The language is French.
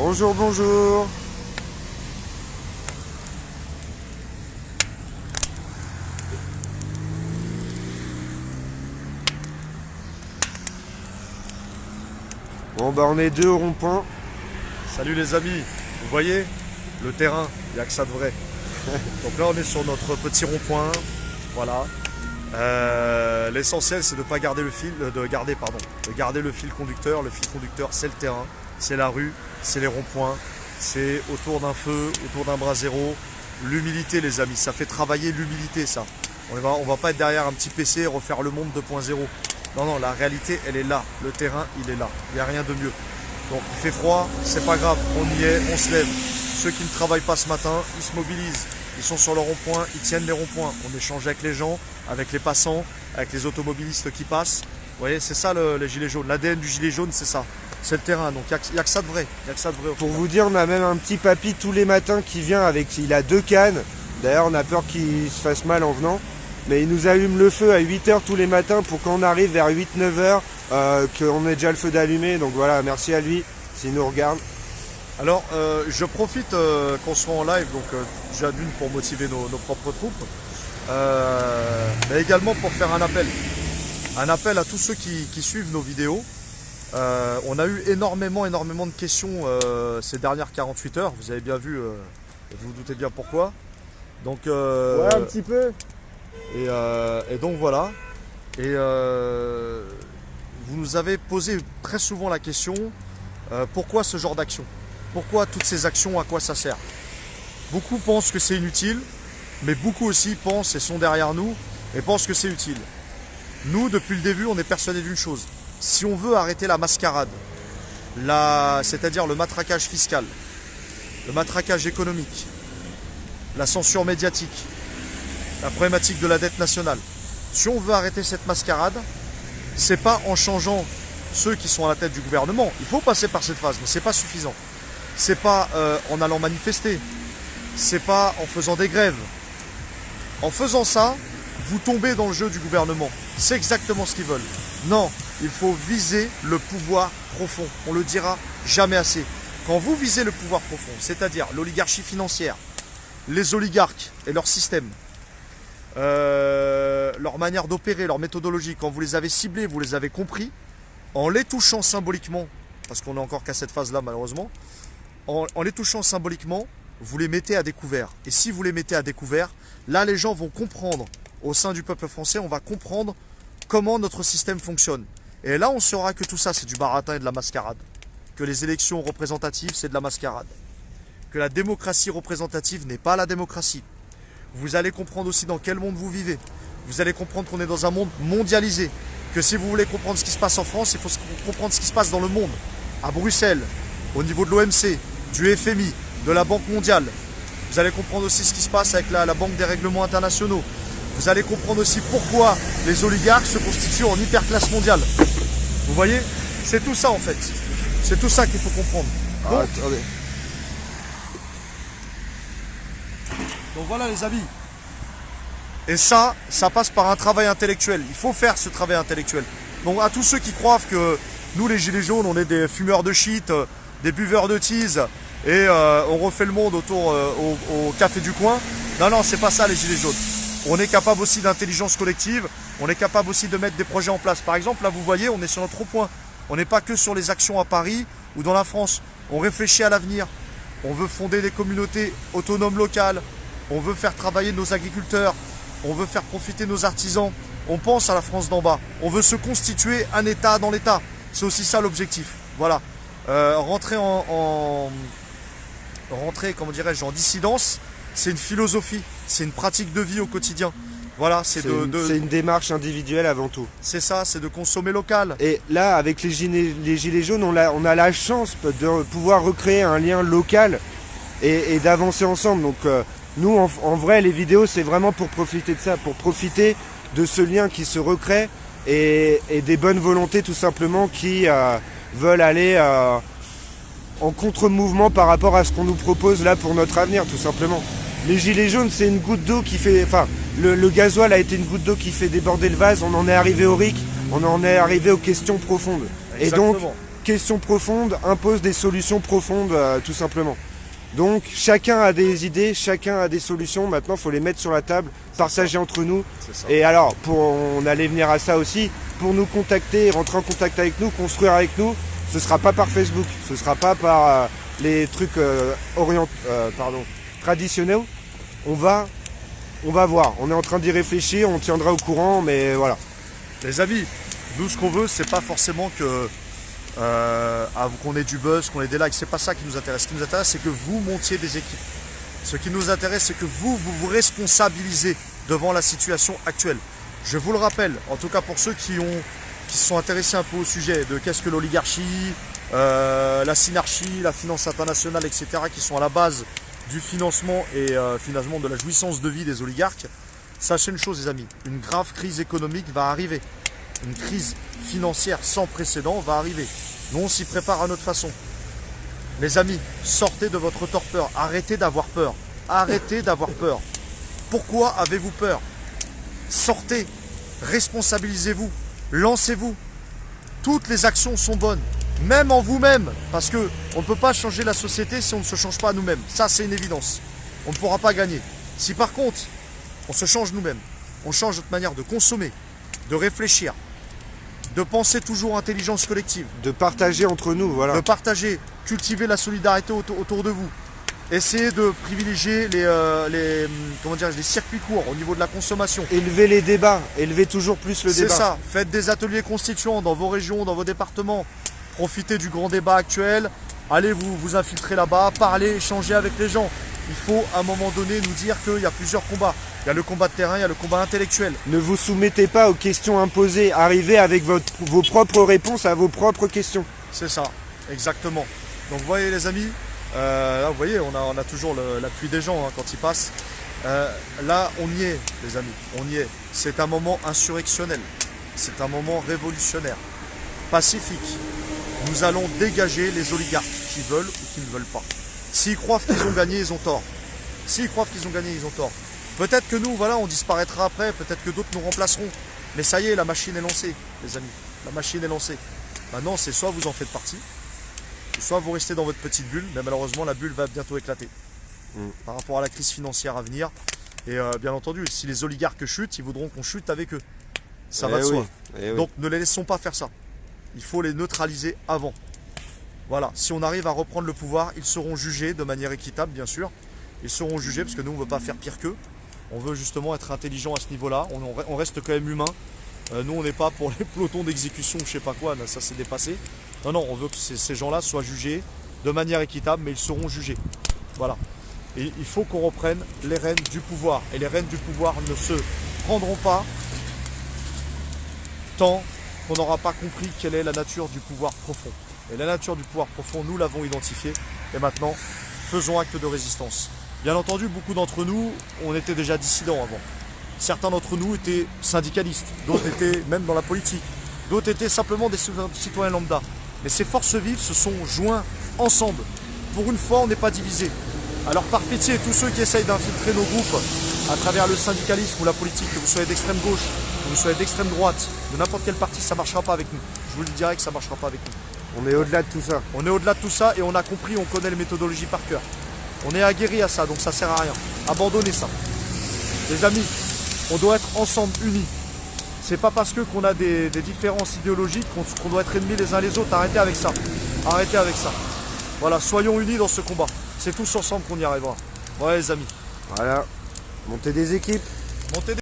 Bonjour, bonjour. Bon bah on est deux au rond-point. Salut les amis, vous voyez le terrain, il n'y a que ça de vrai. Donc là on est sur notre petit rond-point, voilà. L'essentiel c'est de ne pas garder le fil, de garder le fil conducteur. Le fil conducteur c'est le terrain, c'est la rue, c'est les ronds-points, c'est autour d'un feu, autour d'un brasero. L'humilité les amis, ça fait travailler l'humilité ça. On va pas être derrière un petit PC et refaire le monde 2.0. Non, la réalité elle est là, le terrain il est là, il n'y a rien de mieux. Donc il fait froid, c'est pas grave, on y est, on se lève. Ceux qui ne travaillent pas ce matin, ils se mobilisent. Ils sont sur le rond-point, ils tiennent les ronds-points. On échange avec les gens, avec les passants, avec les automobilistes qui passent. Vous voyez, c'est ça les gilets jaunes. L'ADN du gilet jaune, c'est ça. C'est le terrain, donc il n'y a que ça de vrai. Pour vous dire, on a même un petit papy tous les matins qui vient il a 2 cannes. D'ailleurs, on a peur qu'il se fasse mal en venant. Mais il nous allume le feu à 8h tous les matins pour qu'on arrive vers 8-9h, qu'on ait déjà le feu d'allumé. Donc voilà, merci à lui s'il nous regarde. Alors, je profite qu'on soit en live, donc déjà d'une pour motiver nos propres troupes, mais également pour faire un appel. Un appel à tous ceux qui suivent nos vidéos. On a eu énormément de questions ces dernières 48 heures. Vous avez bien vu, vous vous doutez bien pourquoi. Donc, ouais, un petit peu. Et donc voilà. Et vous nous avez posé très souvent la question, pourquoi ce genre d'action? Pourquoi toutes ces actions, à quoi ça sert? Beaucoup pensent que c'est inutile, mais beaucoup aussi pensent et sont derrière nous et pensent que c'est utile. Nous, depuis le début, on est persuadés d'une chose. Si on veut arrêter la mascarade, c'est-à-dire le matraquage fiscal, le matraquage économique, la censure médiatique, la problématique de la dette nationale, si on veut arrêter cette mascarade, c'est pas en changeant ceux qui sont à la tête du gouvernement. Il faut passer par cette phase, mais c'est pas suffisant. C'est pas en allant manifester, c'est pas en faisant des grèves. En faisant ça, vous tombez dans le jeu du gouvernement. C'est exactement ce qu'ils veulent. Non, il faut viser le pouvoir profond. On le dira jamais assez. Quand vous visez le pouvoir profond, c'est-à-dire l'oligarchie financière, les oligarques et leur système, leur manière d'opérer, leur méthodologie, quand vous les avez ciblés, vous les avez compris, en les touchant symboliquement, parce qu'on n'est encore qu'à cette phase-là malheureusement, en les touchant symboliquement, vous les mettez à découvert. Et si vous les mettez à découvert, là les gens vont comprendre, au sein du peuple français, on va comprendre comment notre système fonctionne. Et là on saura que tout ça c'est du baratin et de la mascarade. Que les élections représentatives c'est de la mascarade. Que la démocratie représentative n'est pas la démocratie. Vous allez comprendre aussi dans quel monde vous vivez. Vous allez comprendre qu'on est dans un monde mondialisé. Que si vous voulez comprendre ce qui se passe en France, il faut comprendre ce qui se passe dans le monde. À Bruxelles, au niveau de l'OMC, du FMI, de la Banque mondiale. Vous allez comprendre aussi ce qui se passe avec la Banque des règlements internationaux. Vous allez comprendre aussi pourquoi les oligarques se constituent en hyperclasse mondiale. Vous voyez? C'est tout ça en fait. C'est tout ça qu'il faut comprendre. Donc voilà les amis. Et ça passe par un travail intellectuel. Il faut faire ce travail intellectuel. Donc à tous ceux qui croient que nous les gilets jaunes, on est des fumeurs de shit, des buveurs de tease et on refait le monde autour au café du coin. Non, c'est pas ça les gilets jaunes. On est capable aussi d'intelligence collective, on est capable aussi de mettre des projets en place. Par exemple, là vous voyez, on est sur notre rond-point. On n'est pas que sur les actions à Paris ou dans la France. On réfléchit à l'avenir. On veut fonder des communautés autonomes locales. On veut faire travailler nos agriculteurs. On veut faire profiter nos artisans. On pense à la France d'en bas. On veut se constituer un État dans l'État. C'est aussi ça l'objectif. Voilà. Rentrer comment dirais-je, en dissidence, c'est une philosophie, c'est une pratique de vie au quotidien. Voilà, c'est une démarche individuelle avant tout. C'est ça, c'est de consommer local. Et là, avec les gilets jaunes, on a la chance de pouvoir recréer un lien local et d'avancer ensemble. Donc nous, en vrai, les vidéos, c'est vraiment pour profiter de ça, pour profiter de ce lien qui se recrée et des bonnes volontés tout simplement qui veulent aller en contre-mouvement par rapport à ce qu'on nous propose là pour notre avenir, tout simplement. Les gilets jaunes, c'est une goutte d'eau qui fait... Enfin, le gasoil a été une goutte d'eau qui fait déborder le vase. On en est arrivé au RIC, on en est arrivé aux questions profondes. Exactement. Et donc, questions profondes imposent des solutions profondes, tout simplement. Donc chacun a des idées, chacun a des solutions. Maintenant, il faut les mettre sur la table, partager entre nous. Et alors, on allait venir à ça aussi, pour nous contacter, rentrer en contact avec nous, construire avec nous, ce ne sera pas par Facebook, ce ne sera pas par les trucs traditionnels. On va voir. On est en train d'y réfléchir, on tiendra au courant, mais voilà. Les amis, nous ce qu'on veut, c'est pas forcément que qu'on ait du buzz, qu'on ait des likes, c'est pas ça qui nous intéresse. Ce qui nous intéresse, c'est que vous montiez des équipes. Ce qui nous intéresse, c'est que vous responsabilisez devant la situation actuelle. Je vous le rappelle, en tout cas pour ceux qui se sont intéressés un peu au sujet de qu'est-ce que l'oligarchie, la synarchie, la finance internationale, etc., qui sont à la base du financement et finalement de la jouissance de vie des oligarques. Sachez une chose les amis, une grave crise économique va arriver. Une crise financière sans précédent va arriver. Nous on s'y prépare à notre façon. Les amis, sortez de votre torpeur, arrêtez d'avoir peur. Arrêtez d'avoir peur. Pourquoi avez-vous peur? Sortez, responsabilisez-vous, lancez-vous. Toutes les actions sont bonnes, même en vous-même, parce qu'on ne peut pas changer la société si on ne se change pas nous-mêmes. Ça, c'est une évidence. On ne pourra pas gagner. Si par contre, on se change nous-mêmes, on change notre manière de consommer, de réfléchir, de penser toujours intelligence collective, de partager entre nous, voilà. De partager, cultiver la solidarité autour de vous. Essayez de privilégier les circuits courts au niveau de la consommation. Élever les débats, élever toujours plus le débat. C'est ça, faites des ateliers constituants dans vos régions, dans vos départements. Profitez du grand débat actuel, allez vous infiltrer là-bas, parlez, échangez avec les gens. Il faut à un moment donné nous dire qu'il y a plusieurs combats. Il y a le combat de terrain, il y a le combat intellectuel. Ne vous soumettez pas aux questions imposées, arrivez avec vos propres réponses à vos propres questions. C'est ça, exactement. Donc vous voyez les amis, là vous voyez, on a toujours l'appui des gens quand ils passent. Là on y est les amis, on y est. C'est un moment insurrectionnel, c'est un moment révolutionnaire, pacifique. Nous allons dégager les oligarques qui veulent ou qui ne veulent pas. S'ils croient qu'ils ont gagné, ils ont tort. S'ils croient qu'ils ont gagné, ils ont tort. Peut-être que nous, voilà, on disparaîtra après, peut-être que d'autres nous remplaceront. Mais ça y est, la machine est lancée, les amis. La machine est lancée. Maintenant, c'est soit vous en faites partie, soit vous restez dans votre petite bulle, mais malheureusement, la bulle va bientôt éclater. Par rapport à la crise financière à venir. Et bien entendu, si les oligarques chutent, ils voudront qu'on chute avec eux. Ça va de soi. Donc ne les laissons pas faire ça. Il faut les neutraliser avant. Voilà, si on arrive à reprendre le pouvoir, ils seront jugés de manière équitable, bien sûr. Ils seront jugés parce que nous, on ne veut pas faire pire qu'eux. On veut justement être intelligent à ce niveau-là. On reste quand même humain. Nous, on n'est pas pour les pelotons d'exécution, je sais pas quoi, ça s'est dépassé. Non, non, on veut que ces gens-là soient jugés de manière équitable, mais ils seront jugés. Voilà. Et il faut qu'on reprenne les rênes du pouvoir. Et les rênes du pouvoir ne se prendront pas tant qu'on n'aura pas compris quelle est la nature du pouvoir profond. Et la nature du pouvoir profond, nous l'avons identifiée. Et maintenant, faisons acte de résistance. Bien entendu, beaucoup d'entre nous, on était déjà dissidents avant. Certains d'entre nous étaient syndicalistes, d'autres étaient même dans la politique, d'autres étaient simplement des citoyens lambda. Mais ces forces vives se sont joints ensemble. Pour une fois, on n'est pas divisés. Alors par pitié, tous ceux qui essayent d'infiltrer nos groupes à travers le syndicalisme ou la politique, que vous soyez d'extrême gauche, que vous soyez d'extrême droite, de n'importe quel parti, ça ne marchera pas avec nous. Je vous le dirai que ça ne marchera pas avec nous. On est au-delà de tout ça. On est au-delà de tout ça et on a compris, on connaît les méthodologies par cœur. On est aguerri à ça, donc ça ne sert à rien. Abandonnez ça. Les amis, on doit être ensemble, unis. C'est pas parce qu'on a des différences idéologiques qu'on doit être ennemis les uns les autres. Arrêtez avec ça. Arrêtez avec ça. Voilà, soyons unis dans ce combat. C'est tous ensemble qu'on y arrivera. Ouais les amis. Voilà. Montez des équipes. Montez des